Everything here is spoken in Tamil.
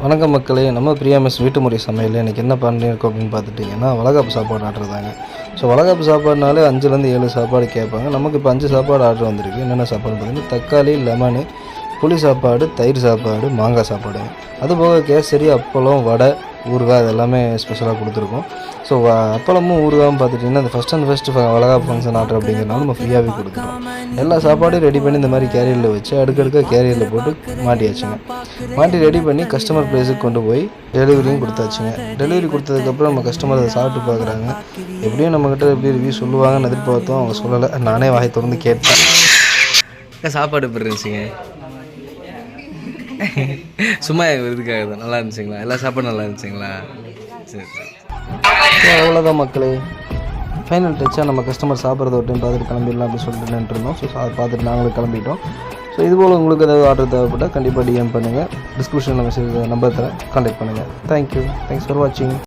வணக்கம் மக்களே, நம்ம பிரியாமஸ் வீட்டு முறை சமையல் இன்றைக்கி என்ன பண்ணியிருக்கோம் அப்படின்னு பார்த்துட்டிங்கன்னா வளகாப்பு சாப்பாடு ஆர்டர். ஸோ வளகாப்பு சாப்பாடுனாலே 5லேருந்து 7 சாப்பாடு கேட்பாங்க. நமக்கு இப்போ 5 சாப்பாடு ஆர்டர் வந்திருக்கு. என்னென்ன சாப்பாடு பார்த்திங்கன்னா தக்காளி, லெமனு, புளி சாப்பாடு, தயிர் சாப்பாடு, மாங்காய் சாப்பாடு, அதுபோக கேசரி, அப்பளம், வடை, ஊறுகாய் இதெல்லாமே ஸ்பெஷலாக கொடுத்துருக்கோம். ஸோ அப்பளமும் ஊறுகாயும் பார்த்துட்டிங்கன்னா இந்த ஃபஸ்ட்டு வளகாப்பு ஃபங்க்ஷன் ஆர்டர் அப்படிங்கிறனால நம்ம ஃப்ரீயாகவே கொடுக்குறோம். எல்லா சாப்பாடையும் ரெடி பண்ணி இந்த மாதிரி கேரியரில் வச்சு அடுக்கடுக்காக கேரியரில் போட்டு மாட்டியாச்சுங்க. மாட்டி ரெடி பண்ணி கஸ்டமர் ப்ளேஸுக்கு கொண்டு போய் டெலிவரியும் கொடுத்தாச்சுங்க. டெலிவரி கொடுத்ததுக்கப்புறம் நம்ம கஸ்டமர் அதை சாப்பிட்டு பார்க்குறாங்க. எப்படியும் நம்மக்கிட்ட எப்படி ரிவ்யூ சொல்லுவாங்கன்னு எதிர்பார்த்தோம். அவங்க சொல்லலை. நானே வாயை திறந்து கேட்டேன். சாப்பாடு எப்படி இருந்துச்சுங்க? சும்மா இதுக்காக தான். நல்லா இருந்துச்சுங்களா? எல்லா சாப்பாடும் நல்லா இருந்துச்சுங்களா? சரி சரி, அவ்வளோதான் மக்களே. ஃபைனல் டச்சாக நம்ம கஸ்டமர் சாப்பிட்றத ஒரு டைம் பார்த்துட்டு கிளம்பிடலாம் அப்படின்னு சொல்லிட்டு நின்றுருந்தோம். ஸோ அதை பார்த்துட்டு நாங்களும் கிளம்பிட்டோம். ஸோ இதுபோல் உங்களுக்கு ஏதாவது ஆர்டர் தேவைப்பட்டால் கண்டிப்பாக டிஎம் பண்ணுங்கள். டிஸ்கிரிப்ஷனில் மெசேஜ் நம்பர் தரேன், கான்டாக்ட் பண்ணுங்கள். தேங்க்யூ. தேங்க்ஸ் ஃபார் வாட்சிங்.